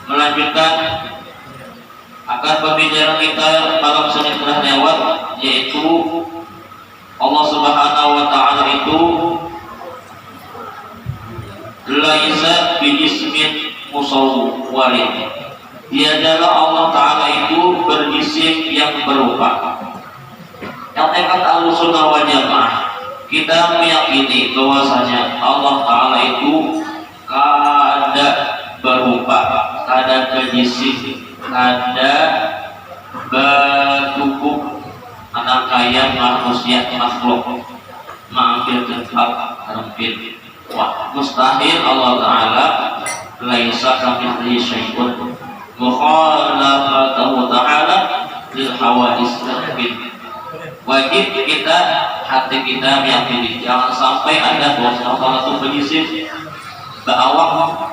melanjutkan akan pembicaraan kita malam Senin telah lewat, yaitu Allah Subhanahu wa taala itu laisa biismin musawwarin. Dia adalah Allah taala itu berisim yang berupa. Yang tekad Ahlussunnah wal Jamaah, kita meyakini bahwasanya Allah taala itu kada berupa, kada berjisim, kada bertubuh, anak kaya manusia makhluk mengambil tempat hampir. Wah, mustahil Allah taala laisa kamitslihi syai'un mukhalafatahu ta'ala lil hawadits. Wajib kita, hati kita meyakini jangan sampai ada bahwa Allah itu berjisim, berawak,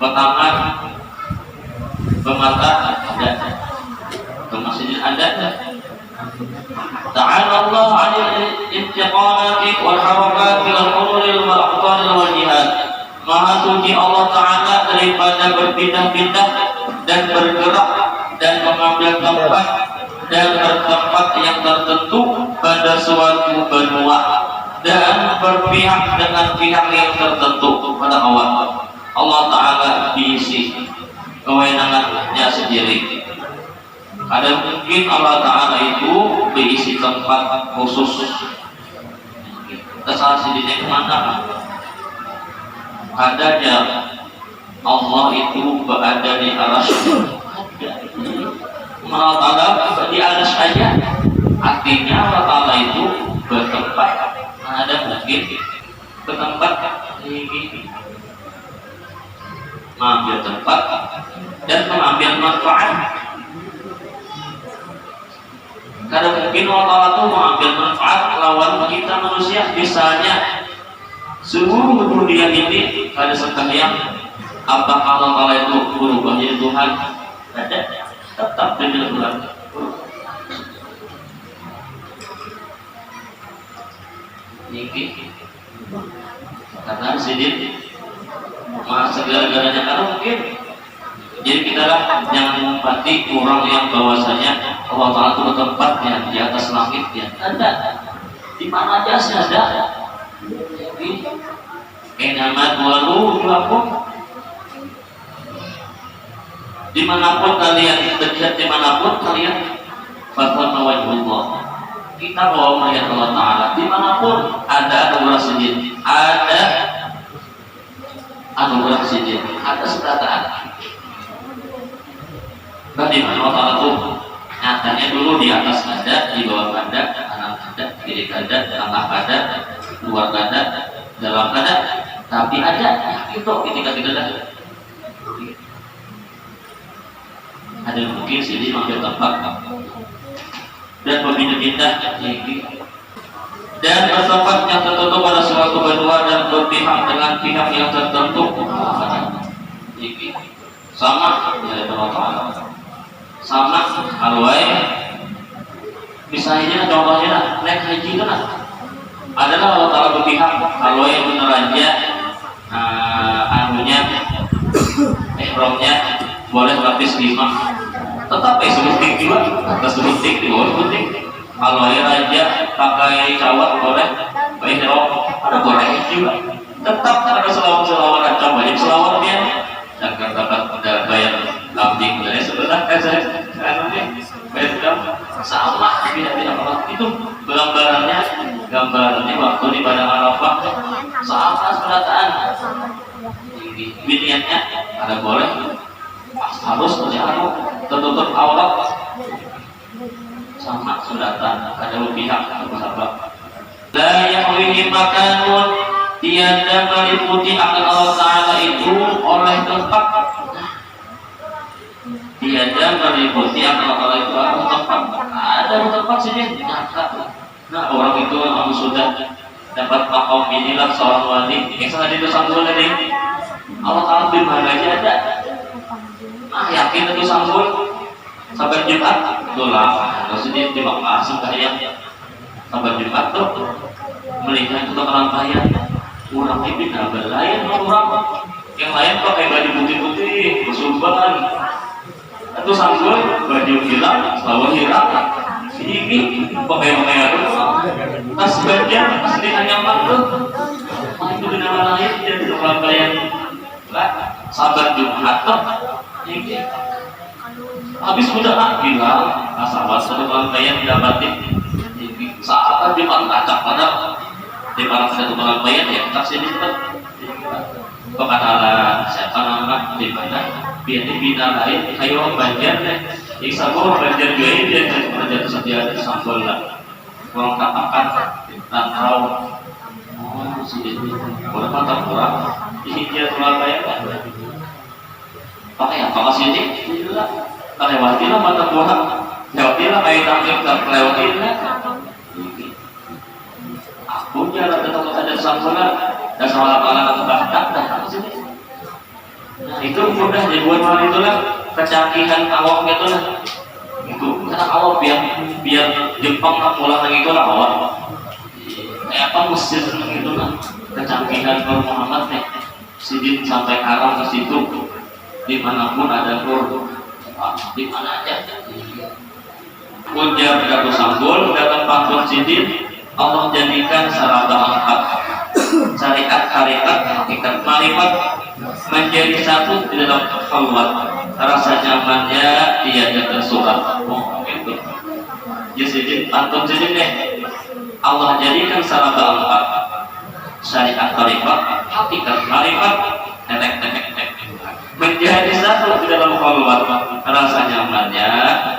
bertangan, bermata, ada, bermaksudnya ada. Ta'ala Allah 'anil intiqalati wal harakati wal hulul wal aqdar wal jihad. Maha suci Allah taala daripada berpindah-pindah dan bergerak dan mengambil tempat dan bertempat yang tertentu pada suatu benua dan berpihak dengan pihak yang tertentu pada awal. Allah taala diisi kewenangannya sendiri. Ada mungkin Allah taala itu berisi tempat khusus. Terserah sendiri kemana. Adanya Allah itu berada di arsy. Allah taala di atas saja, artinya Allah taala itu bertempat. Ada mungkin bertempat ini mengambil tempat dan mengambil manfaat. Karena mungkin Allah taala itu mengambil manfaat lawan kita manusia. Misalnya seluruh dunia ini pada sekalian, apakah Allah taala itu berubah jadi Tuhan? Ada, tetap dengan Tuhan. Ini karena sidin maha segala-galanya. Karena mungkin jadi kita lah jangan menempati orang yang bahwasanya Allah taala itu bertempatnya di atas langit. Ya ada, di mana aja sih ada. Enamat walu juakum, dimanapun kalian dekat, dimanapun kalian fatwa wajhullah. Kita bawa melihat Allah taala dimanapun ada anugerah sendiri, ada anugerah sendiri, ada serataan. Di mana Allah taala itu nyatanya dulu di atas ada, di bawah ada, kanan ada, kiri ada, tengah ada, luar ada, dalam ada, tapi ada itu ketika kita ada mungkin sini mampir tempat dan berpindah-pindah dan bertempat yang tertentu pada suatu benua dan berpihak dengan pihak yang tertentu. Sama ya Allah, sama alway. Misalnya contohnya naik haji kan adalah Allah taala berpihak kalau yang meneraja anunya ihramnya boleh lapis 5, tetap sebutik juga atas sebutik di bawah sebutik. Kalau yang raja pakai cawat boleh, pakai ihram ada boleh juga, tetap ada selawat raja banyak selawatnya dan katakan ada bayar lambing dari sebelah saya bayar sama tidak Allah itu gambarannya waktu di padang Arafah sama perataan niatnya ada boleh harus terlihat tertutup aurat sama suratan ada pihak sahabat la yahwihi makanun, tiada meliputi akan Allah taala itu oleh tempat, tiada meliputi akan Allah taala itu oleh tempat. Ada tempat sini nyata. Nah orang itu memang sudah dapat makom inilah seorang wali yang sangat itu sanggul dari Allah taala di mana aja ada. Yakin itu sanggul sampai Jumat dolar. Maksudnya terima kasih kalian sampai Jumat tuh melihat itu orang kaya orang ini nggak berlayan orang yang lain pakai baju putih-putih bersumpah cobaan itu sanggul baju hilang bawah hilang ini pakai aku tas bagian asli hanya malu itu dengan lain jadi tukang kalian sabar Jumat ini habis udah hilang sahabat tukang kalian dapatin saat di depan kaca pada di depan tukang kalian ya tak sini kepadalah siapa nama di mana biar dibina lain ayo banjar di sabur banjar juga dia kerja tersedia di sambal lah kurang katakan dan tahu sih berapa tak kurang ini dia tulang kayak pakai apa masih ini pakai watilah mata kurang lewatilah kayak tampil tak lewatilah aku jalan tetap ada sambal dan sama anak bahkan datang sini. Nah itu mudah jadi buat hal itulah kecanggihan awak gitu lah. Itu karena awak biar Jepang nak pulang lagi itu lah awak. Kayak apa Mesir gitu lah kecanggihan Nur Muhammad nih. Sidin sampai arah ke situ dimanapun ada Nur di mana aja. Ujar Datu Sanggul datang pantun Sidin Allah jadikan saraba angkat syariat hakikat marifat menjadi satu di dalam khalwat rasa nyamannya tiada tersurat gitu jadi pantun jadi deh Allah jadikan saraba angkat syariat hakikat marifat menjadi satu di dalam khalwat rasa nyamannya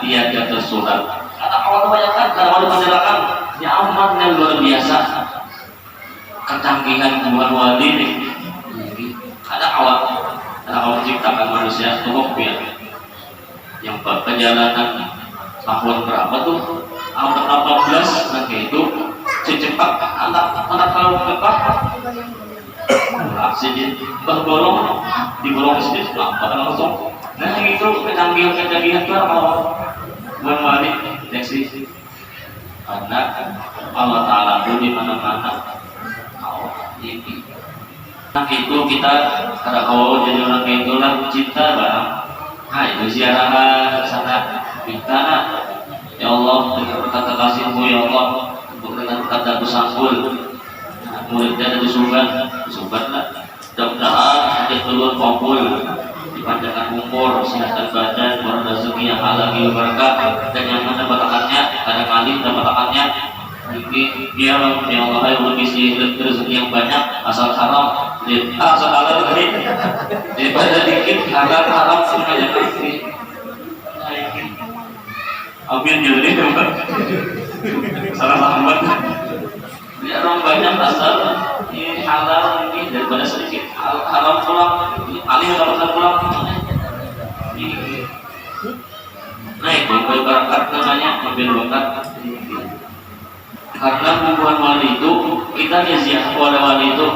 tiada tersurat kata Allah kebanyakan karena Allah menjelaskan ya aman yang luar biasa kecanggihan buah wali nih ada awal ciptakan manusia tuh ya yang perjalanan tahun berapa tuh tahun 18 nanti itu secepat anak kalau dekat aksi berbolong dibolong sedikit apa langsung nah itu kecanggihan itu awal buah wali deksi karena Allah Ta'ala itu di mana-mana ini. Nah itu kita kalau jadi orang itu lah cinta barang. Nah itu ziarah sana kita ya Allah dengan berkata kasihmu ya Allah dengan kata bersambul muridnya dari surga lah mudah-mudahan ada keluar kumpul dipanjangkan umur sehatkan badan orang rezeki yang halal berkah dan yang mana batakannya ada kali dan batakannya dia yang Allah yang mengisi rezeki yang banyak asal haram asal halal daripada dikit halal haram semuanya nanti amin jadi salah Muhammad dia orang banyak asal ini halal ini daripada sedikit haram pulang alih kalau pulang naik bangkai berangkat namanya mobil berangkat karena hubungan wali itu kita ziarah kepada wali itu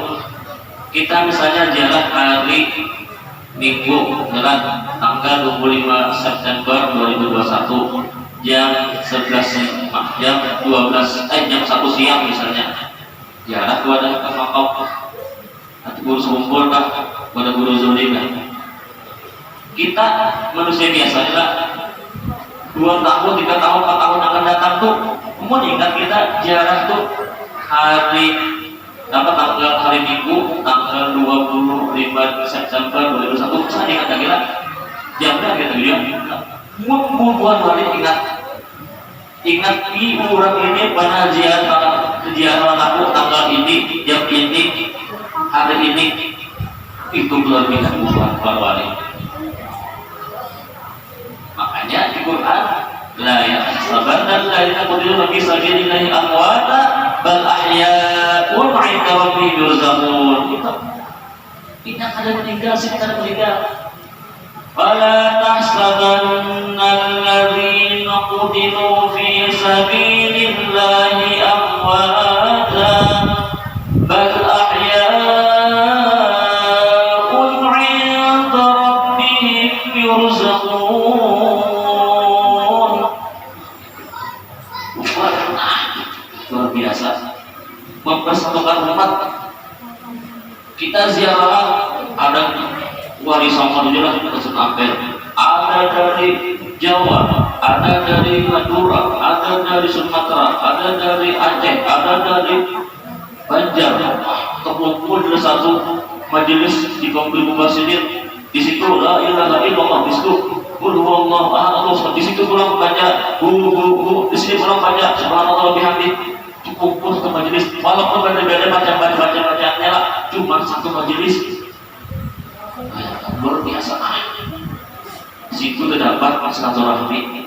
kita misalnya ziarah hari Minggu jalan tanggal 25 September 2021 jam 11 jam 12 jam 1 siang misalnya ziarah kepada makam atau guru sekumpul kepada guru Zulim kita manusia biasanya lah 2 tahun, 3 tahun, 4 tahun akan datang tuh mengingat kita ziarah tuh hari Minggu tanggal 25 September 2021 saya ingat lagi lah jamnya gitu dia buat hari ingat di orang ini pada ziarah aku tanggal ini jam ini hari ini itu luar biasa buat wali makanya di Quran la yahsabanna alladziina qutilu fi sabilillahi amwata bal ahya'un 'inda rabbihim yurzaqun. Tidak ada meninggal, tidak ada meninggal. Fala tahsabanna alladziina qutilu fi sabilillahi amwata bal ahya'un 'inda rabbihim yurzaqun. Luar biasa mempersatukan umat. Kita ziarah ada warisan manusia maksud ampel. Ada dari Jawa, ada dari Madura, ada dari Sumatera, ada dari Aceh, ada dari Banjar. Terkumpul di satu majelis di Komplek Mubasyirin. Di situ la ilaha illallah, di situ qul huwallahu ahad, di situ pulang baca di sini pulang baca subhanallah bihamdi. Kumpul satu majelis, walaupun berbeda macam bacaannya lah, cuma satu majelis. Luar biasa. Situ terdapat silaturahmi.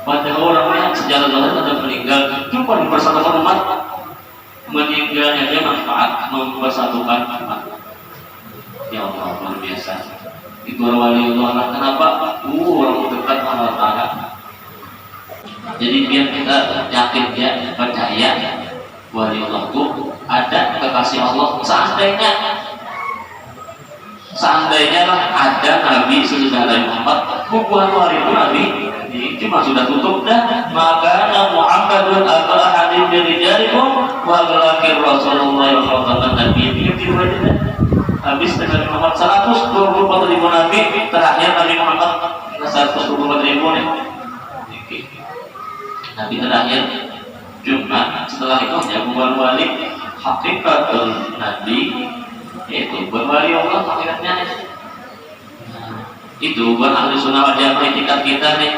Pada orangnya sejarah Tuhan ada meninggal, cuma dipersatukan umat. Meninggalnya dia manfaat mempersatukan umat. Ya Allah, luar biasa. Itu wali Allah. Kenapa? Orang dekat Allah Ta'ala. Jadi biar kita yakin, ya, percaya wali Allah itu ada kekasih Allah. Seandainya lah ada Nabi sesudah Nabi Muhammad, bukan wali itu Nabi, cuma sudah tutup dah. Maka Muhammadun aba hadin dari jarikum walakin Rasulullah yang khataman Nabi. Itu aja. Habis Nabi Muhammad 124.000 Nabi, terakhir Nabi Muhammad 124.000 nih. Nabi terakhir. Cuma setelah itu ya bukan wali hakikatul Nabi, itu berwali Allah hakikatnya. Itu bukan ahli sunnah wal jamaah etikat kita nih.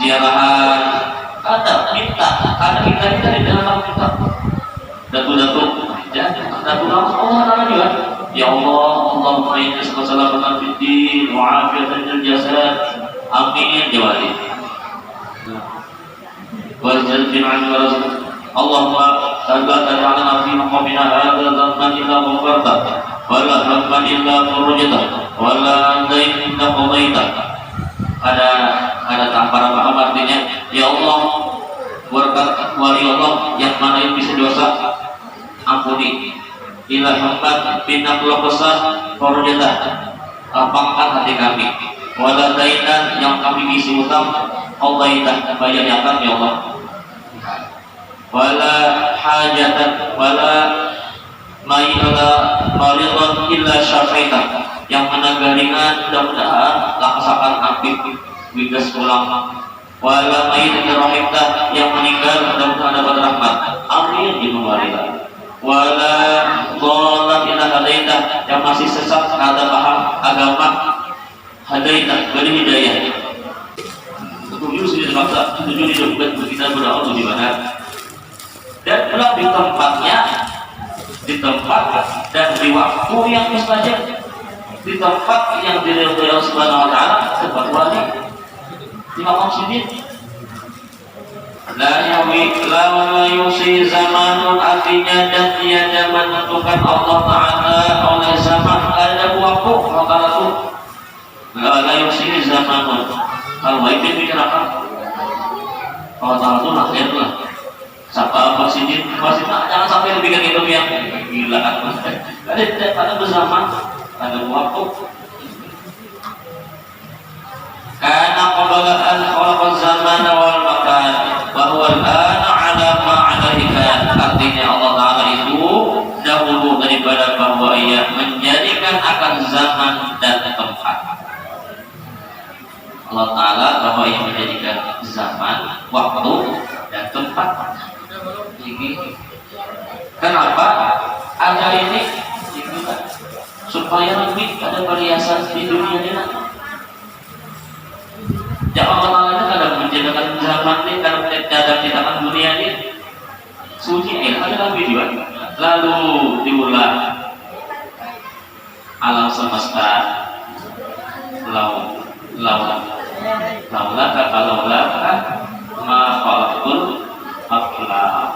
Ziarahan ada minta, ada kita di dalam kita. Datu-datu Allah Ta'ala juga. Ya Allah, Allahumma inna salamatan fid din wa afiyatan fil jasad. Amin ya wali. Wal jalbin an warazq. Allahumma taj'alna fi maqamina hadza dhanban illa ghafarta wa la dhanban illa farajta wa la daynin illa qadaita. Ada tamparan paham artinya, ya Allah, berkat wali Allah yang mana yang bisa dosa ampuni. Ila hambat binakul besar farajta, lapangkan hati kami. Wa la daynan yang kami isi utang, qadaita, bayarkan ya Allah. Wala hajatan wala maridan illa syafaita, yang mana garingan mudah-mudahan laksakan apik bigas pulang. Wala mayyitan rahimta, yang meninggal mudah-mudahan dapat rahmat. Amin ya rabbal. Wala dhalan illa hadaita, yang masih sesat ada paham agama hadaita, beri hidayah. Tujuh sudah maksa, tujuh di dompet kita berdoa di mana? Dan pulang di tempatnya, di tempat dan di waktu yang mustajab, di tempat yang diridhoi Allah Subhanahu wa Ta'ala, tempat wali di makam siddiq. La yusi zamanun, artinya dan tiada menentukan Allah Ta'ala oleh zaman. Ada waktu maka itu la yusi zamanun. Kalau baik dipikirkan Allah Ta'ala itu akhir lah. Siapa masih jangan sampai bikin hidup yang gila kan. Ada berzaman, ada waktu. Karena qabla an khalaqa zaman wal makan, bahwa al-ana ala ma alaihi kan. Artinya Allah Ta'ala itu dahulu daripada bahwa ia menjadikan akan zaman dan tempat. Allah Ta'ala bahwa ia menjadikan zaman, waktu dan tempat. Kenapa ada ini? Supaya lebih ada variasi di dunia ini. Jangan Allah kadang menjadikan zaman ini, kadang menciptakan dunia ini suci, ada lebih juga. Lalu diulang alam semesta laula ma khalaqul aflah.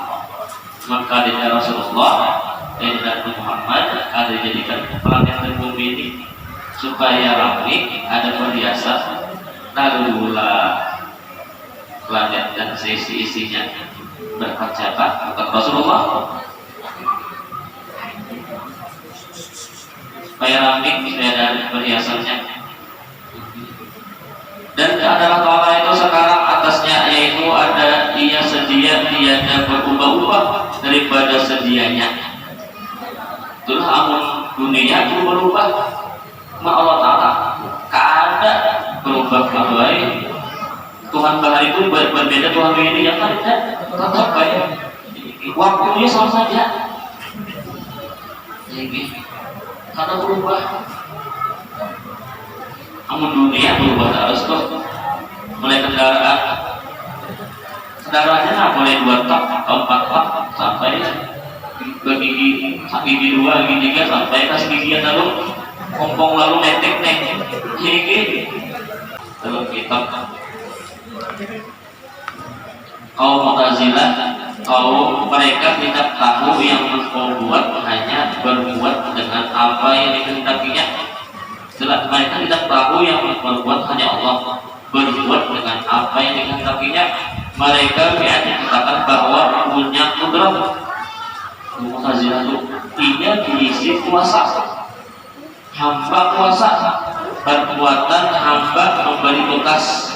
Maka dari Rasulullah dan Nabi Muhammad ada dijadikan planet dan bumi ini supaya ramai, ada perhiasan, lalu planet dan seisi-isinya berkat siapa? Berkat Rasulullah. Supaya ramai, supaya ada perhiasannya. Dan adalah Ta'ala itu sekarang atasnya, yaitu ada ia sedia, tiada berubah-ubah daripada sedianya. Itulah amun dunia itu berubah. Allah Ta'ala kada berubah baik. Tuhan bahari itu berbeda Tuhan ini ya kan, tetap baik, waktunya sama saja jadi karena berubah. Namun dunia berubah terus kok. Mulai kendaraannya nah boleh 2 tak atau 4 tak sampai gigi 2, gigi 3 sampai ke gigi lalu kompong lalu netek gigi dalam kitab kaum Mu'tazilah, kaum mereka tidak tahu yang membuat, hanya berbuat dengan apa yang dikehendakinya. Setelah mereka tidak tahu yang berbuat hanya Allah, berbuat dengan apa yang dikehendakinya. Mereka dikatakan bahwa punya kudrat. Mu'tazilah itu ia diisi kuasa, hamba kuasa, perbuatan hamba memberi tugas.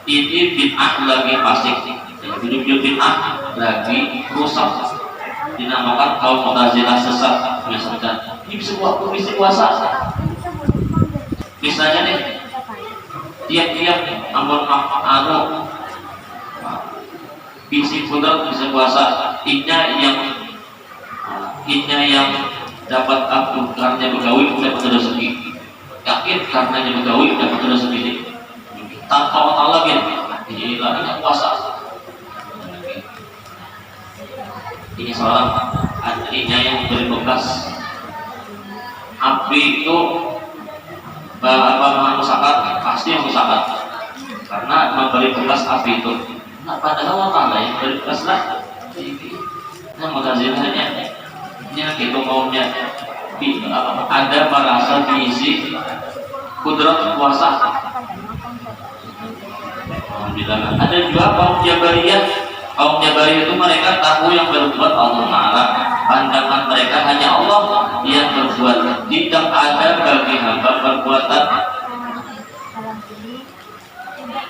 Ini bid'ah lagi fasik, hidup bid'ah lagi rusak, dinamakan kaum Mu'tazilah sesat. Misalkan ini sebuah komisi kuasa, misalnya nih tiap-tiap amun isi kudrat bisa kuasa, innya yang dapat aku karena begawi dapat rezeki, yakin karena begawi dapat rezeki tanpa Allah lagi, ini kuasa. Ini seorang adiknya yang beri bekas api itu merusakan, pasti merusakan karena memberi bekas api itu. Nah, padahal Allah yang beri bekas lah. Nah, Mu'tazilahnya ini gitu maunya ada merasa diisi kudrat kuasa. Ada juga kaum Jabariyah. Kaum Jabariyah itu mereka tahu yang berbuat Allah Ta'ala. Pandangan mereka hanya Allah yang berbuat. Tidak ada bagi hamba perbuatan.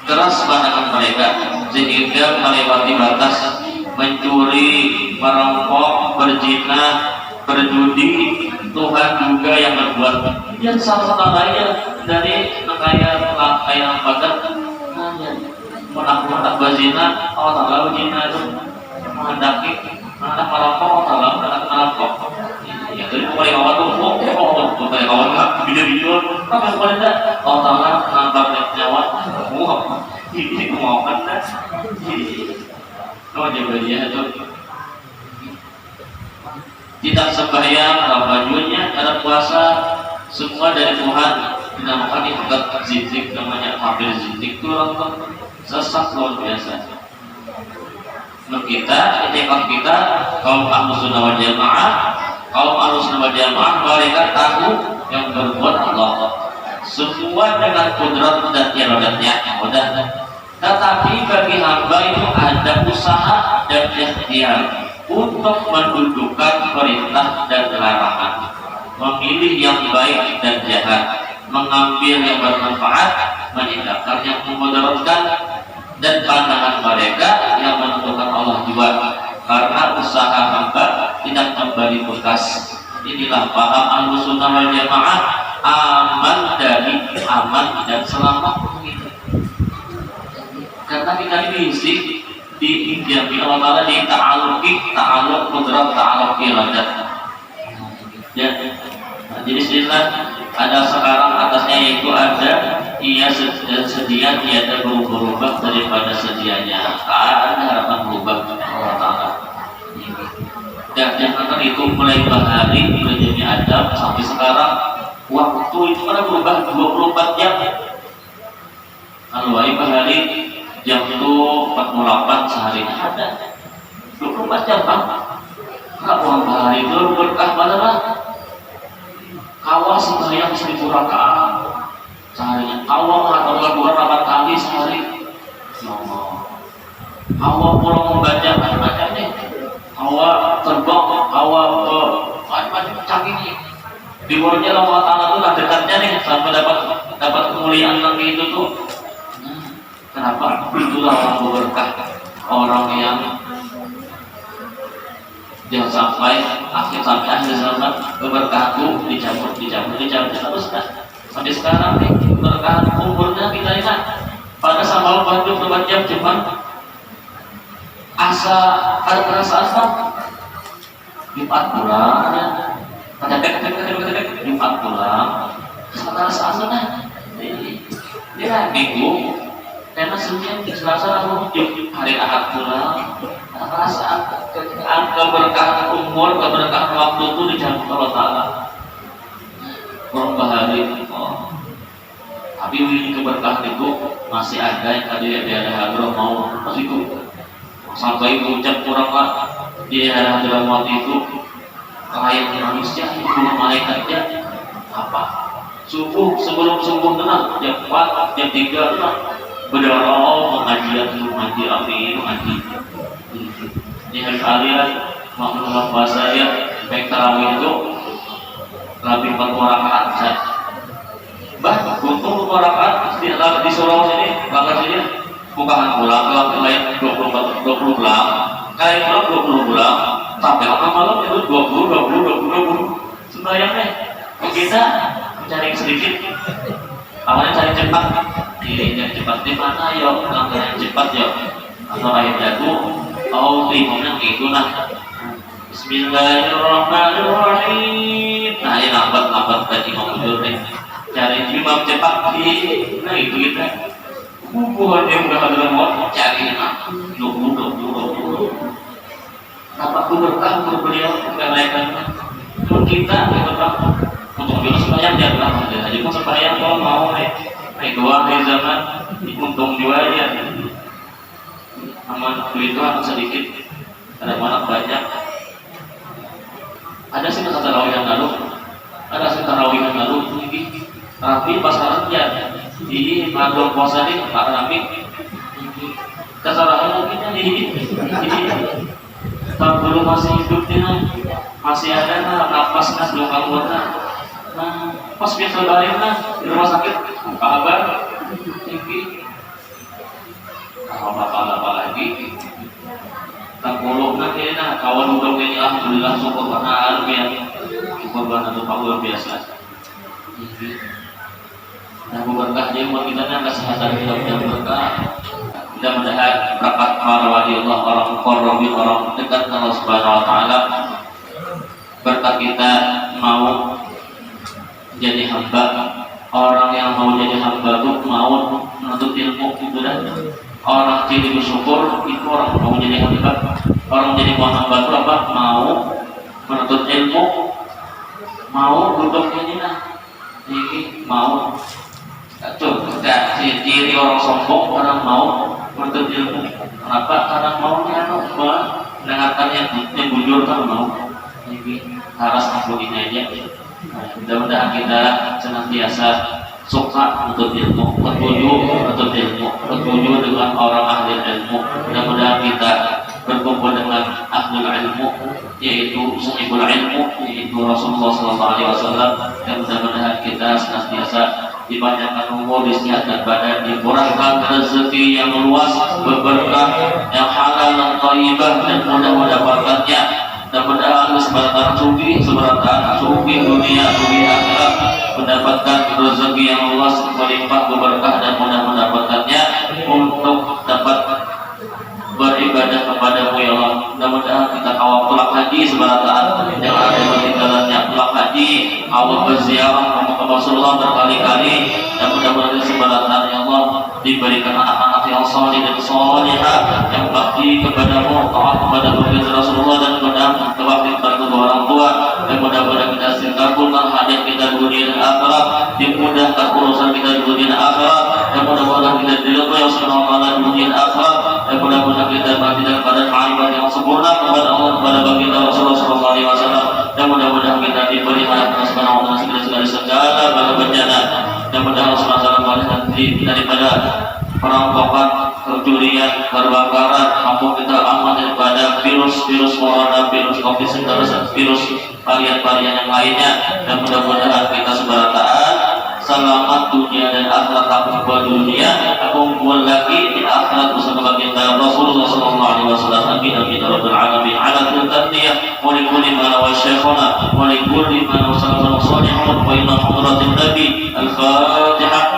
Keras pandangan mereka sehingga melewati batas, mencuri, merampok, berzina, berjudi. Tuhan juga yang berbuat. Yang salah lainnya dari kayak bakat menak berzina, Allah Ta'ala berzina itu menghendaki anak merampok, Allah Ta'ala menghendaki merampok. Ya jadi kembali kawan tuh, kembali kawan nggak video-video, apa kembali dah? Allah Ta'ala mengambil nyawa, ini kemauan dah. Oh Jabariyah itu tidak sembahyang, bajunya, ada puasa, semua dari Tuhan. Dinamakan ibadat zidik, namanya hampir zidik itu orang sesat luar biasa. Menurut kita, etikot kita kaum Ahlus Sunnah wal Jamaah, kaum Ahlus Sunnah wal Jamaah mereka tahu yang berbuat Allah. Semua dengan kudrat dan iradatnya udah. Tetapi bagi hamba itu ada usaha dan ikhtiar untuk mendudukkan perintah dan larangan, memilih yang baik dan jahat, mengambil yang bermanfaat, meninggalkan yang memudaratkan, dan pandangan mereka yang menentukan Allah juga. Karena usaha hamba tidak memberi bekas. Inilah paham Ahlus Sunnah wal Jamaah, aman dari aman dan selamat. Karena kita diisi dijamin Allah Ta'ala di ta'aluk kudrat, ta'aluk iradat. Ya, jadi istilah ada sekarang atasnya yaitu ada ia sedia tiada berubah daripada sedianya. Tak ada harapan berubah Allah Ta'ala. Dan jangan itu mulai bahari mulai jadi Adam sampai sekarang waktu itu kan berubah 24 jam. Kalau bahari jam itu 48 sehari ada 24 jam kan? Kalau bahari itu berkah mana lah? Kawah sembahyang 1000 rakaat seharinya. Kawah atau 2 kali sehari. Kawah pulang membaca macam-macam nih. Kawah terbang, kawah macam-macam canggih. Di bawahnya Allah Ta'ala itu lah dekatnya nih sampai dapat kemuliaan lagi itu tuh. Kenapa? Itulah orang berkah, orang yang jangan sampai akhir zaman keberkahanku dicabut terus kan sampai sekarang nih keberkahan umurnya kita ingat pada sama bantu berjam cuman asa ada perasaan Jumat pulang ya Jumat pulang sementara saatnya dia minggu karena Senin Selasa Rabu hari Ahad pulang perasaan keberkahan umur keberkahan waktu itu dicabut Allah Ta'ala kurang bahagia tapi ini keberkahan itu masih ada yang tadi ada hadroh mau masih itu sampai ucap kurang pak di hadroh mau itu layak manusia itu malaikatnya apa subuh sebelum subuh tenang jam 4 jam 3 tenang berdoa mengaji amin mengaji di hari kalian makhluk bahasa ya baik tarawih itu lebih 40 rakaat saja bah untuk 40 rakaat di Surau sini bakal saja bukan pulang kalau lain 20 bulan kalian pulang 20 bulan sampai malam itu 20 sembahyangnya kita mencari sedikit awalnya cari cepat yang cepat di mana ya langkah yang cepat ya atau ayat jatuh timnya gitu nah Bismillahirrahmanirrahim nah ini lambat tadi mau mundur nih cari imam cepat nah itu kita hubungan yang udah ada mau cari apa aku berkah beliau kenaikan kita berkah untuk jelas sembahyang jangan jadi pun sembahyang kalau mau naik doa di zaman untung juga ya aman itu anak sedikit ada anak banyak ada sih tarawih yang lalu tapi pasaran ya di bulan puasa ini Pak Rafi kesalahan mungkin di tahun dulu masih hidupnya masih ada nafas belum keluar pas biasa balik di rumah sakit kabar ini apa lagi tak bolong nanti kawan udah ini alhamdulillah syukur karena ya syukur karena itu luar biasa nah berkahnya buat kita kesehatan kita punya berkah mudah-mudahan berkat para wali Allah orang dekat Allah Subhanahu Wa Taala berkat kita mau jadi hamba orang yang mau jadi hamba itu mau menuntut ilmu itu dan orang jadi bersyukur itu orang mau jadi hamba orang jadi hamba itu apa mau menuntut ilmu mau duduk ini ini mau tuh tidak ciri orang sombong orang mau menuntut ilmu kenapa karena maunya mendengarkan yang bujur kan mau ini harus aku ini aja mudah-mudahan kita senantiasa suka untuk ilmu, bertujuh dengan orang ahli ilmu. Mudah-mudahan kita berkumpul dengan ahli ilmu, yaitu sahibul ilmu, yaitu Rasulullah SAW. Dan mudah-mudahan kita senantiasa dipanjangkan umur, disehatkan badan, dimurahkan rezeki yang luas, berberkah, yang halal dan thayyibah, dan mudah mendapatkannya. Mudah-mudahan sebarang sufi dunia akhirat mendapatkan rezeki yang luas berlimpah berkah dan mudah mendapatkannya untuk dapat beribadah kepadamu ya Allah. Mudah-mudahan kita awal pulang haji sebarataan yang ada ketinggalannya pulang haji awal berziarah ke Rasulullah berkali-kali dan mudah-mudahan sebarataan ya Allah diberikan anak-anak yang saleh dan salihah yang bakti kepadamu taat kepada baginda Rasulullah dan mudah-mudahan berbakti kepada kedua orang tua dan mudah-mudahan kita kabulkan hajat kita di dunia dan akhirat dimudahkan urusan kita di dunia dan akhirat dan mudah-mudahan kita diridhoi oleh Subhanahu wa taala di dunia dan akhirat dan mudah-mudahan kita mati dalam keadaan ma'rifat yang sempurna kepada Allah kepada baginda Rasulullah sallallahu alaihi wasallam dan mudah-mudahan kita dipelihara oleh Subhanahu wa taala segala bala bencana dan mudah-mudahan Allah Subhanahu wa taala daripada perampokan, pencurian, perbakaran, mampu kita aman daripada virus corona, virus COVID-19, virus varian-varian yang lainnya dan mudah-mudahan kita sebarataan selamat dunia dan akhirat takwa dunia kumpul lagi di akhirat bersama baginda Rasulullah sallallahu alaihi wasallam amin amin ya rabbal alamin ala ولكل من وشيخنا ولكل من وصلنا صالحون وإلى حضرة النبي الفاتحة